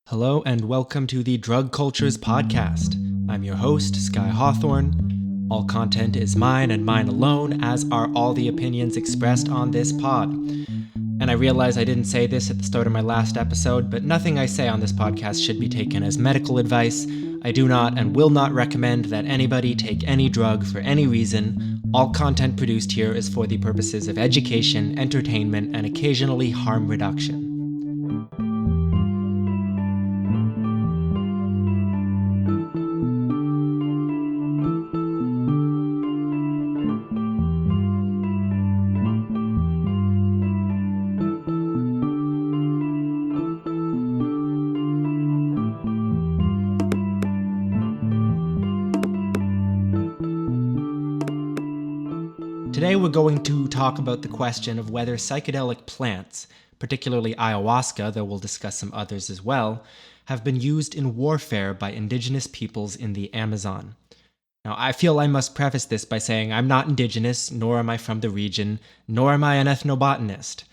Hello and welcome to the Drug Cultures Podcast. I'm your host, Sky Hawthorne. All content is mine and mine alone, as are all the opinions expressed on this pod. And I realize I didn't say this at the start of my last episode, but nothing I say on this podcast should be taken as medical advice. I do not and will not recommend that anybody take any drug for any reason. All content produced here is for the purposes of education, entertainment, and occasionally harm reduction. Today we're going to talk about the question of whether psychedelic plants, particularly ayahuasca, though we'll discuss some others as well, have been used in warfare by indigenous peoples in the Amazon. Now, I feel I must preface this by saying I'm not indigenous, nor am I from the region, nor am I an ethnobotanist.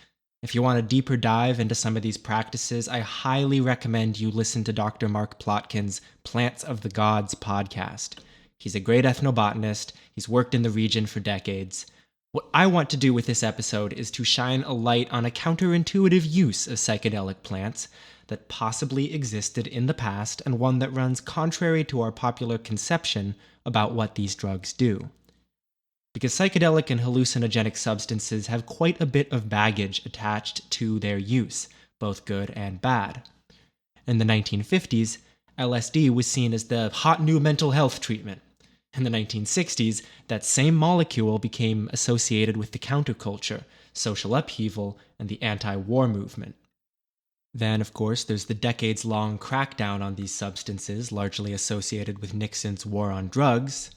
If you want a deeper dive into some of these practices, I highly recommend you listen to Dr. Mark Plotkin's Plants of the Gods podcast. He's a great ethnobotanist. He's worked in the region for decades. What I want to do with this episode is to shine a light on a counterintuitive use of psychedelic plants that possibly existed in the past and one that runs contrary to our popular conception about what these drugs do. Because psychedelic and hallucinogenic substances have quite a bit of baggage attached to their use, both good and bad. In the 1950s, LSD was seen as the hot new mental health treatment. In the 1960s, that same molecule became associated with the counterculture, social upheaval, and the anti-war movement. Then, of course, there's the decades-long crackdown on these substances, largely associated with Nixon's war on drugs.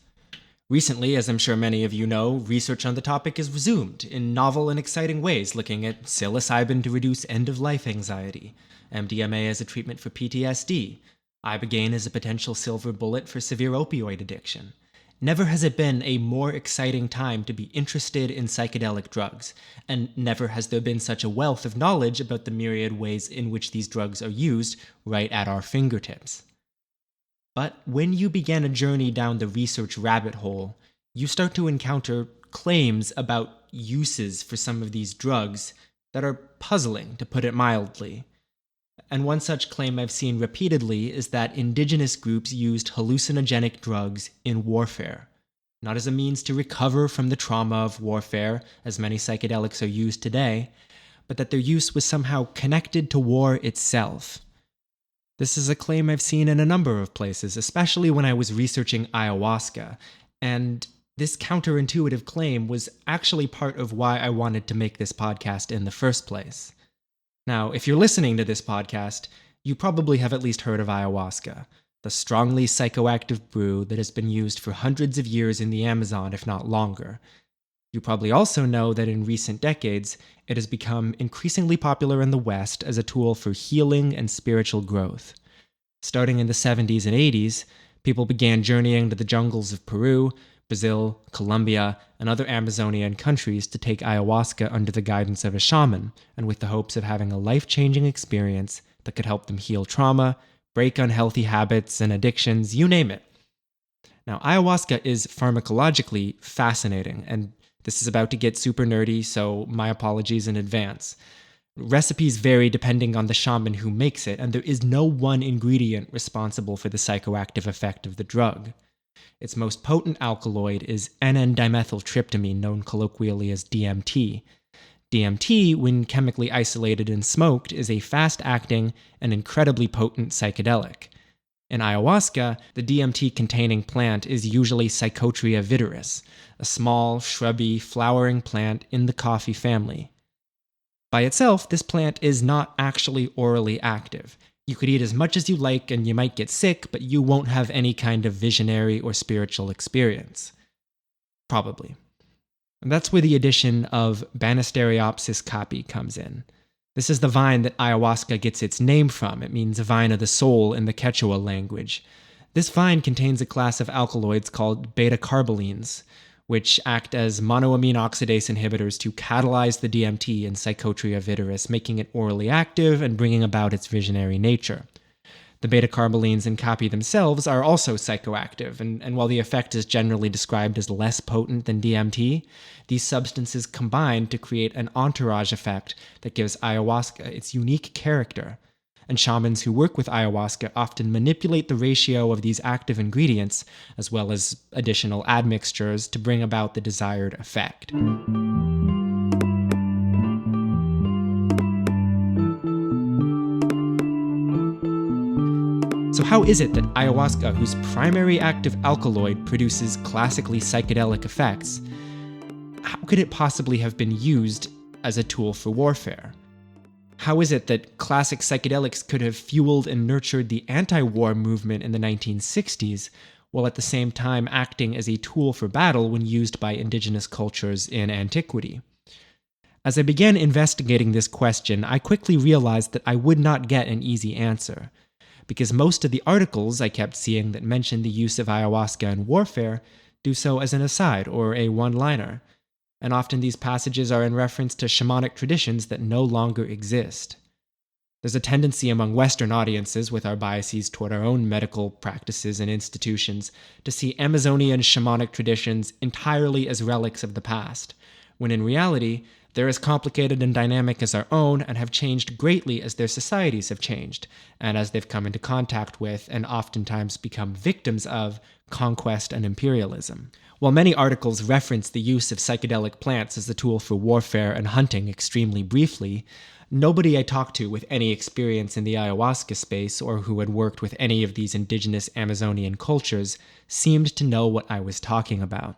Recently, as I'm sure many of you know, research on the topic has resumed in novel and exciting ways, looking at psilocybin to reduce end-of-life anxiety, MDMA as a treatment for PTSD, ibogaine as a potential silver bullet for severe opioid addiction. Never has it been a more exciting time to be interested in psychedelic drugs, and never has there been such a wealth of knowledge about the myriad ways in which these drugs are used right at our fingertips. But when you begin a journey down the research rabbit hole, you start to encounter claims about uses for some of these drugs that are puzzling, to put it mildly. And one such claim I've seen repeatedly is that indigenous groups used hallucinogenic drugs in warfare, not as a means to recover from the trauma of warfare, as many psychedelics are used today, but that their use was somehow connected to war itself. This is a claim I've seen in a number of places, especially when I was researching ayahuasca, and this counterintuitive claim was actually part of why I wanted to make this podcast in the first place. Now, if you're listening to this podcast, you probably have at least heard of ayahuasca, the strongly psychoactive brew that has been used for hundreds of years in the Amazon, if not longer. You probably also know that in recent decades, it has become increasingly popular in the West as a tool for healing and spiritual growth. Starting in the 70s and 80s, people began journeying to the jungles of Peru, Brazil, Colombia, and other Amazonian countries to take ayahuasca under the guidance of a shaman, and with the hopes of having a life-changing experience that could help them heal trauma, break unhealthy habits and addictions, you name it. Now, ayahuasca is pharmacologically fascinating, and this is about to get super nerdy, so my apologies in advance. Recipes vary depending on the shaman who makes it, and there is no one ingredient responsible for the psychoactive effect of the drug. Its most potent alkaloid is N,N-dimethyltryptamine, known colloquially as DMT. DMT, when chemically isolated and smoked, is a fast-acting and incredibly potent psychedelic. In ayahuasca, the DMT-containing plant is usually Psychotria viridis, a small, shrubby, flowering plant in the coffee family. By itself, this plant is not actually orally active. You could eat as much as you like and you might get sick, but you won't have any kind of visionary or spiritual experience. Probably. And that's where the addition of Banisteriopsis caapi comes in. This is the vine that ayahuasca gets its name from. It means vine of the soul in the Quechua language. This vine contains a class of alkaloids called beta-carbolines, which act as monoamine oxidase inhibitors to catalyze the DMT in Psychotria viridis, making it orally active and bringing about its visionary nature. The beta-carbolines in caapi themselves are also psychoactive, and while the effect is generally described as less potent than DMT, these substances combine to create an entourage effect that gives ayahuasca its unique character. And shamans who work with ayahuasca often manipulate the ratio of these active ingredients, as well as additional admixtures, to bring about the desired effect. So how is it that ayahuasca, whose primary active alkaloid produces classically psychedelic effects, how could it possibly have been used as a tool for warfare? How is it that classic psychedelics could have fueled and nurtured the anti-war movement in the 1960s, while at the same time acting as a tool for battle when used by indigenous cultures in antiquity? As I began investigating this question, I quickly realized that I would not get an easy answer, because most of the articles I kept seeing that mentioned the use of ayahuasca in warfare do so as an aside or a one-liner, and often these passages are in reference to shamanic traditions that no longer exist. There's a tendency among Western audiences, with our biases toward our own medical practices and institutions, to see Amazonian shamanic traditions entirely as relics of the past, when in reality, they're as complicated and dynamic as our own and have changed greatly as their societies have changed, and as they've come into contact with and oftentimes become victims of conquest and imperialism. While many articles reference the use of psychedelic plants as a tool for warfare and hunting extremely briefly, nobody I talked to with any experience in the ayahuasca space or who had worked with any of these indigenous Amazonian cultures seemed to know what I was talking about.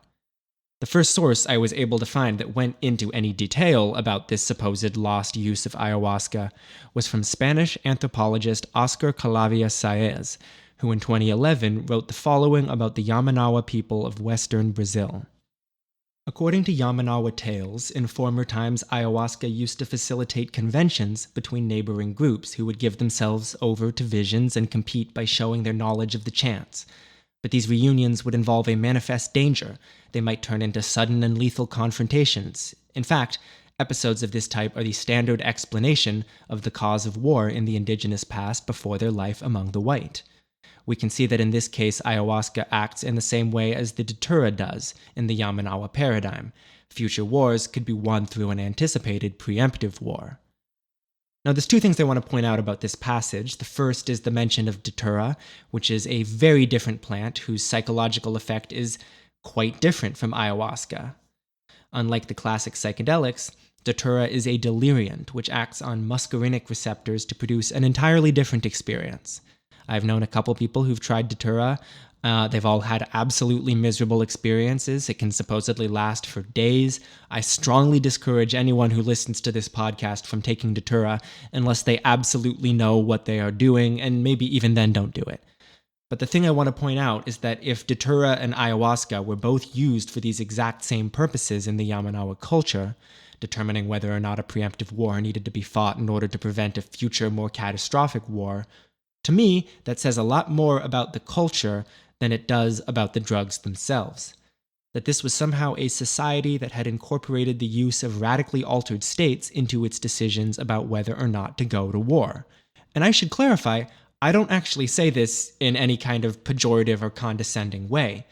The first source I was able to find that went into any detail about this supposed lost use of ayahuasca was from Spanish anthropologist Oscar Calavia Saez, who in 2011 wrote the following about the Yamanawa people of western Brazil. According to Yamanawa tales, in former times ayahuasca used to facilitate conventions between neighboring groups who would give themselves over to visions and compete by showing their knowledge of the chants. But these reunions would involve a manifest danger. They might turn into sudden and lethal confrontations. In fact, episodes of this type are the standard explanation of the cause of war in the indigenous past before their life among the white. We can see that in this case, ayahuasca acts in the same way as the datura does in the Yamanawa paradigm. Future wars could be won through an anticipated preemptive war. Now, there's two things I want to point out about this passage. The first is the mention of datura, which is a very different plant whose psychological effect is quite different from ayahuasca. Unlike the classic psychedelics, datura is a deliriant, which acts on muscarinic receptors to produce an entirely different experience. I've known a couple people who've tried datura. They've all had absolutely miserable experiences. It can supposedly last for days. I strongly discourage anyone who listens to this podcast from taking datura unless they absolutely know what they are doing, and maybe even then don't do it. But the thing I want to point out is that if datura and ayahuasca were both used for these exact same purposes in the Yamanawa culture, determining whether or not a preemptive war needed to be fought in order to prevent a future, more catastrophic war, to me, that says a lot more about the culture than it does about the drugs themselves. That this was somehow a society that had incorporated the use of radically altered states into its decisions about whether or not to go to war. And I should clarify, I don't actually say this in any kind of pejorative or condescending way.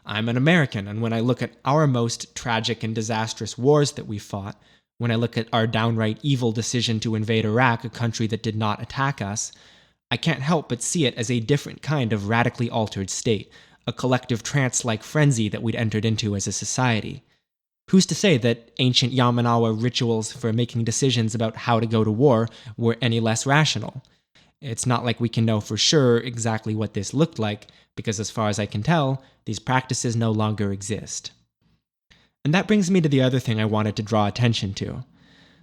I'm an American, and when I look at our most tragic and disastrous wars that we fought, when I look at our downright evil decision to invade Iraq, a country that did not attack us, I can't help but see it as a different kind of radically altered state, a collective trance-like frenzy that we'd entered into as a society. Who's to say that ancient Yamanawa rituals for making decisions about how to go to war were any less rational? It's not like we can know for sure exactly what this looked like, because as far as I can tell, these practices no longer exist. And that brings me to the other thing I wanted to draw attention to.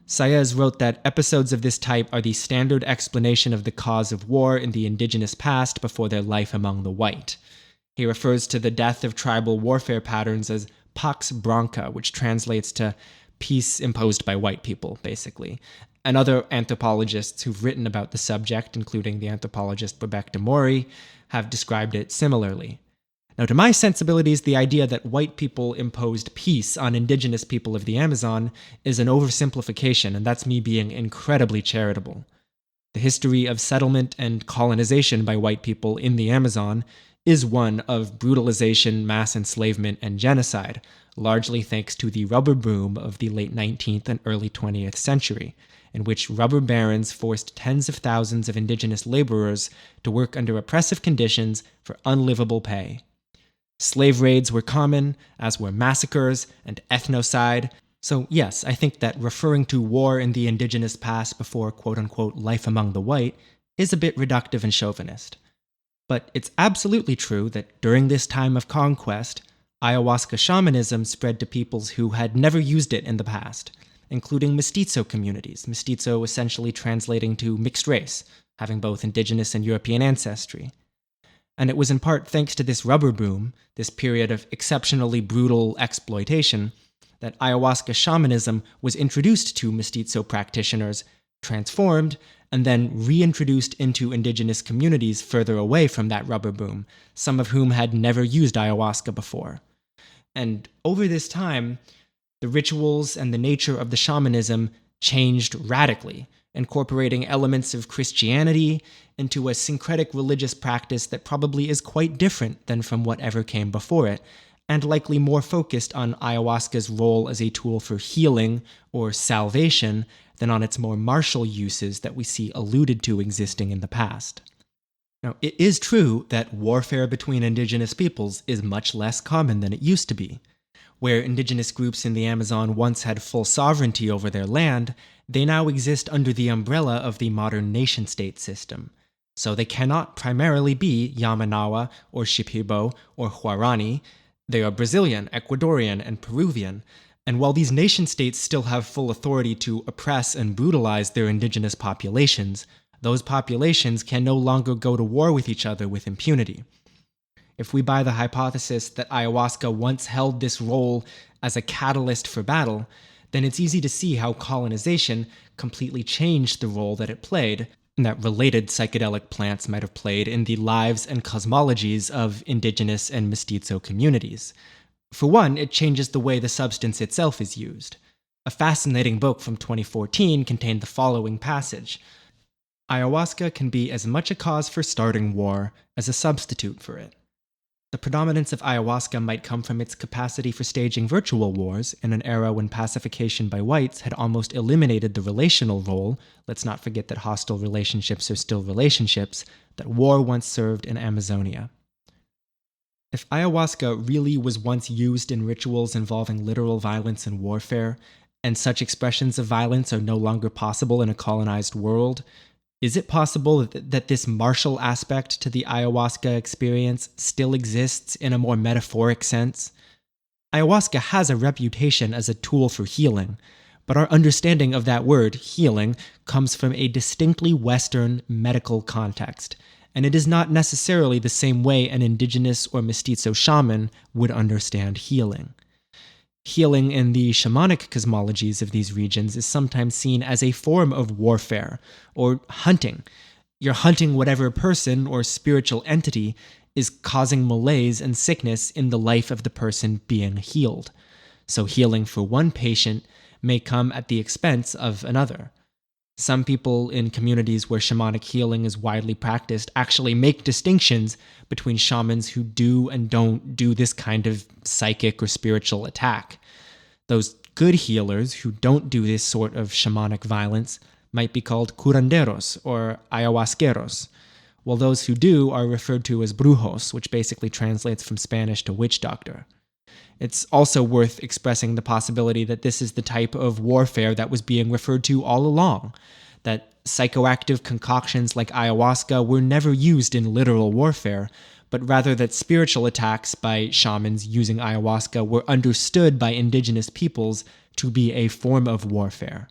Saez wrote that episodes of this type are the standard explanation of the cause of war in the indigenous past before their life among the white. He refers to the death of tribal warfare patterns as pax branca, which translates to peace imposed by white people, basically. And other anthropologists who've written about the subject, including the anthropologist Rebecca Mori, have described it similarly. Now, to my sensibilities, the idea that white people imposed peace on indigenous people of the Amazon is an oversimplification, and that's me being incredibly charitable. The history of settlement and colonization by white people in the Amazon is one of brutalization, mass enslavement, and genocide, largely thanks to the rubber boom of the late 19th and early 20th century, in which rubber barons forced tens of thousands of indigenous laborers to work under oppressive conditions for unlivable pay. Slave raids were common, as were massacres and ethnocide. So yes, I think that referring to war in the indigenous past before quote-unquote life among the white is a bit reductive and chauvinist. But it's absolutely true that during this time of conquest, ayahuasca shamanism spread to peoples who had never used it in the past, including mestizo communities, mestizo essentially translating to mixed race, having both indigenous and European ancestry. And it was in part thanks to this rubber boom, this period of exceptionally brutal exploitation, that ayahuasca shamanism was introduced to mestizo practitioners, transformed, and then reintroduced into indigenous communities further away from that rubber boom, some of whom had never used ayahuasca before. And over this time, the rituals and the nature of the shamanism changed radically, incorporating elements of Christianity into a syncretic religious practice that probably is quite different than from whatever came before it, and likely more focused on ayahuasca's role as a tool for healing or salvation than on its more martial uses that we see alluded to existing in the past. Now, it is true that warfare between indigenous peoples is much less common than it used to be. Where indigenous groups in the Amazon once had full sovereignty over their land, they now exist under the umbrella of the modern nation-state system. So they cannot primarily be Yamanawa or Shipibo or Huarani. They are Brazilian, Ecuadorian, and Peruvian. And while these nation-states still have full authority to oppress and brutalize their indigenous populations, those populations can no longer go to war with each other with impunity. If we buy the hypothesis that ayahuasca once held this role as a catalyst for battle, then it's easy to see how colonization completely changed the role that it played, and that related psychedelic plants might have played in the lives and cosmologies of indigenous and mestizo communities. For one, it changes the way the substance itself is used. A fascinating book from 2014 contained the following passage: ayahuasca can be as much a cause for starting war as a substitute for it. The predominance of ayahuasca might come from its capacity for staging virtual wars in an era when pacification by whites had almost eliminated the relational role, let's not forget that hostile relationships are still relationships, that war once served in Amazonia. If ayahuasca really was once used in rituals involving literal violence and warfare, and such expressions of violence are no longer possible in a colonized world, is it possible that this martial aspect to the ayahuasca experience still exists in a more metaphoric sense? Ayahuasca has a reputation as a tool for healing, but our understanding of that word, healing, comes from a distinctly Western medical context, and it is not necessarily the same way an indigenous or mestizo shaman would understand healing. Healing in the shamanic cosmologies of these regions is sometimes seen as a form of warfare, or hunting. You're hunting whatever person or spiritual entity is causing malaise and sickness in the life of the person being healed. So healing for one patient may come at the expense of another. Some people in communities where shamanic healing is widely practiced actually make distinctions between shamans who do and don't do this kind of psychic or spiritual attack. Those good healers who don't do this sort of shamanic violence might be called curanderos or ayahuasqueros, while those who do are referred to as brujos, which basically translates from Spanish to witch doctor. It's also worth expressing the possibility that this is the type of warfare that was being referred to all along, that psychoactive concoctions like ayahuasca were never used in literal warfare, but rather that spiritual attacks by shamans using ayahuasca were understood by indigenous peoples to be a form of warfare.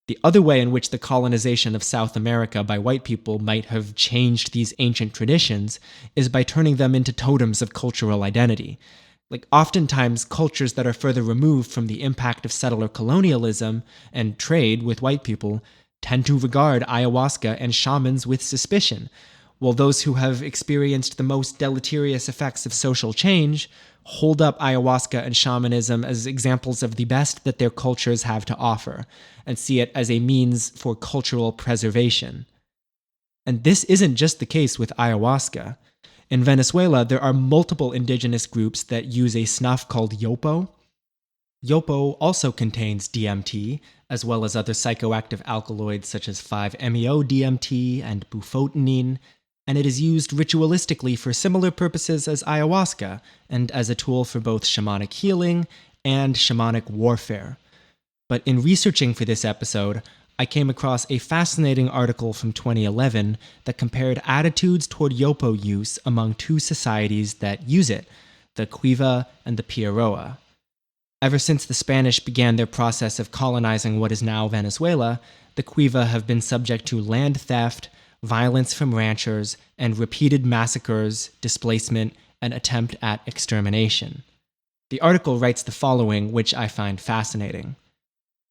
The other way in which the colonization of South America by white people might have changed these ancient traditions is by turning them into totems of cultural identity. Oftentimes, cultures that are further removed from the impact of settler colonialism and trade with white people tend to regard ayahuasca and shamans with suspicion, while those who have experienced the most deleterious effects of social change hold up ayahuasca and shamanism as examples of the best that their cultures have to offer, and see it as a means for cultural preservation. And this isn't just the case with ayahuasca. In Venezuela, there are multiple indigenous groups that use a snuff called yopo. Yopo also contains DMT, as well as other psychoactive alkaloids such as 5-MeO-DMT and bufotenine, and it is used ritualistically for similar purposes as ayahuasca, and as a tool for both shamanic healing and shamanic warfare. But in researching for this episode, I came across a fascinating article from 2011 that compared attitudes toward yopo use among two societies that use it, the Cuiva and the Piaroa. Ever since the Spanish began their process of colonizing what is now Venezuela, the Cuiva have been subject to land theft, violence from ranchers, and repeated massacres, displacement, and attempt at extermination. The article writes the following, which I find fascinating.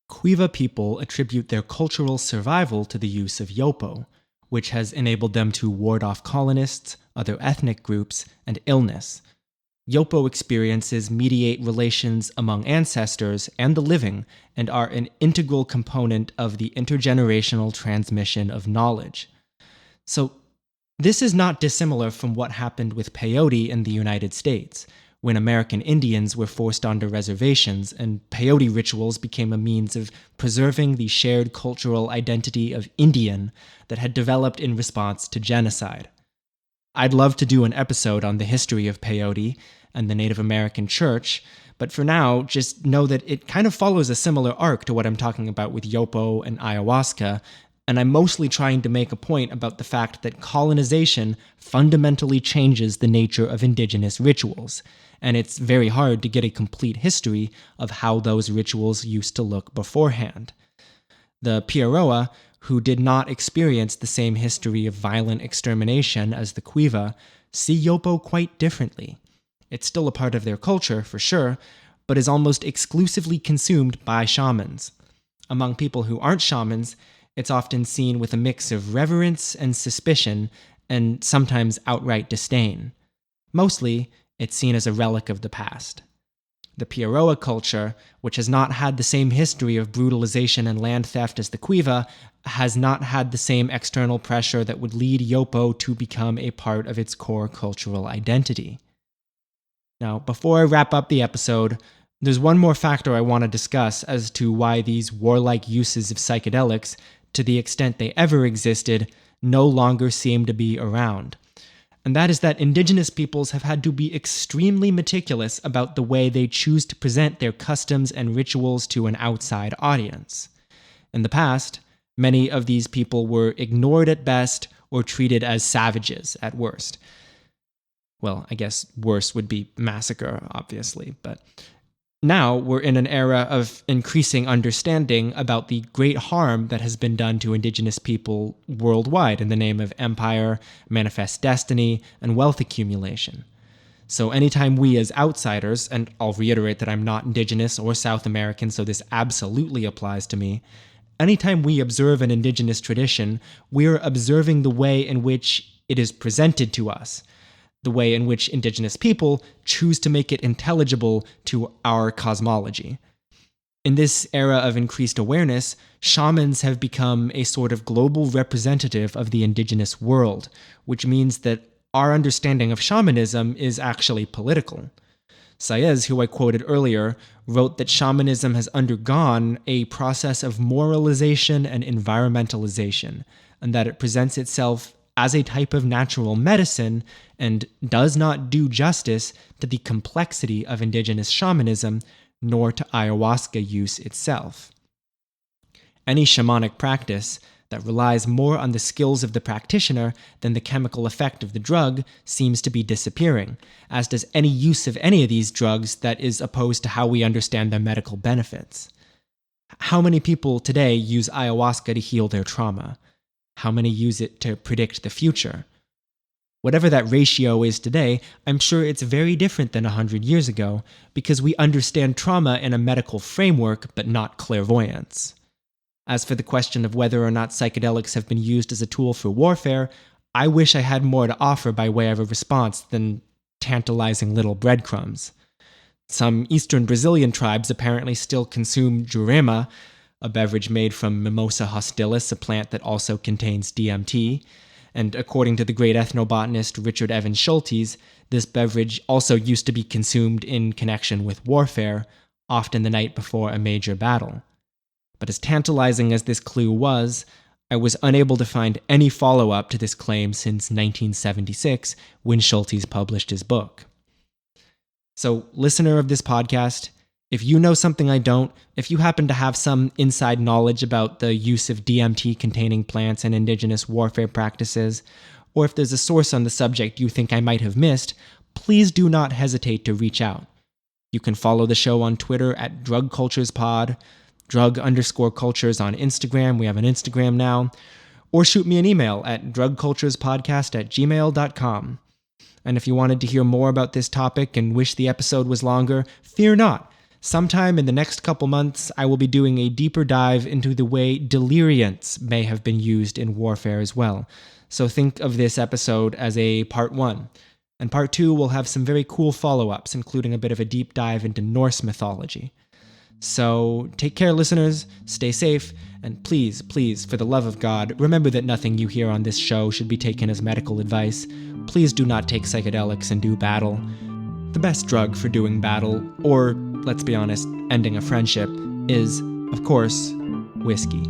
Cuiva people attribute their cultural survival to the use of yopo, which has enabled them to ward off colonists, other ethnic groups, and illness. Yopo experiences mediate relations among ancestors and the living and are an integral component of the intergenerational transmission of knowledge. So, this is not dissimilar from what happened with peyote in the United States, when American Indians were forced onto reservations and peyote rituals became a means of preserving the shared cultural identity of Indian that had developed in response to genocide. I'd love to do an episode on the history of peyote and the Native American church, but for now, just know that it kind of follows a similar arc to what I'm talking about with yopo and ayahuasca, and I'm mostly trying to make a point about the fact that colonization fundamentally changes the nature of indigenous rituals, and it's very hard to get a complete history of how those rituals used to look beforehand. The Piaroa, who did not experience the same history of violent extermination as the Cuiva, see yopo quite differently. It's still a part of their culture, for sure, but is almost exclusively consumed by shamans. Among people who aren't shamans, it's often seen with a mix of reverence and suspicion, and sometimes outright disdain. Mostly, it's seen as a relic of the past. The Piaroa culture, which has not had the same history of brutalization and land theft as the Cuiva, has not had the same external pressure that would lead yopo to become a part of its core cultural identity. Now, before I wrap up the episode, there's one more factor I want to discuss as to why these warlike uses of psychedelics, to the extent they ever existed, no longer seem to be around. And that is that indigenous peoples have had to be extremely meticulous about the way they choose to present their customs and rituals to an outside audience. In the past, many of these people were ignored at best or treated as savages at worst. Well, I guess worse would be massacre, obviously, but now we're in an era of increasing understanding about the great harm that has been done to indigenous people worldwide in the name of empire, manifest destiny, and wealth accumulation. So anytime we as outsiders, and I'll reiterate that I'm not indigenous or South American, so this absolutely applies to me, anytime we observe an indigenous tradition, we're observing the way in which it is presented to us, the way in which indigenous people choose to make it intelligible to our cosmology. In this era of increased awareness, shamans have become a sort of global representative of the indigenous world, which means that our understanding of shamanism is actually political. Saez, who I quoted earlier, wrote that shamanism has undergone a process of moralization and environmentalization, and that it presents itself as a type of natural medicine and does not do justice to the complexity of indigenous shamanism, nor to ayahuasca use itself. Any shamanic practice that relies more on the skills of the practitioner than the chemical effect of the drug seems to be disappearing, as does any use of any of these drugs that is opposed to how we understand their medical benefits. How many people today use ayahuasca to heal their trauma? How many use it to predict the future? Whatever that ratio is today, I'm sure it's very different than 100 years ago, because we understand trauma in a medical framework, but not clairvoyance. As for the question of whether or not psychedelics have been used as a tool for warfare, I wish I had more to offer by way of a response than tantalizing little breadcrumbs. Some eastern Brazilian tribes apparently still consume jurema, a beverage made from Mimosa hostilis, a plant that also contains DMT. And according to the great ethnobotanist Richard Evans Schultes, this beverage also used to be consumed in connection with warfare, often the night before a major battle. But as tantalizing as this clue was, I was unable to find any follow-up to this claim since 1976, when Schultes published his book. So, listener of this podcast, if you know something I don't, if you happen to have some inside knowledge about the use of DMT-containing plants and indigenous warfare practices, or if there's a source on the subject you think I might have missed, please do not hesitate to reach out. You can follow the show on Twitter at DrugCulturesPod, drug_cultures on Instagram, we have an Instagram now, or shoot me an email at drugculturespodcast@gmail.com. And if you wanted to hear more about this topic and wish the episode was longer, fear not. Sometime in the next couple months, I will be doing a deeper dive into the way deliriants may have been used in warfare as well. So think of this episode as a part 1. And part 2 will have some very cool follow-ups, including a bit of a deep dive into Norse mythology. So take care, listeners, stay safe, and please, for the love of God, remember that nothing you hear on this show should be taken as medical advice. Please do not take psychedelics and do battle. The best drug for doing battle, or, let's be honest, ending a friendship, is, of course, whiskey.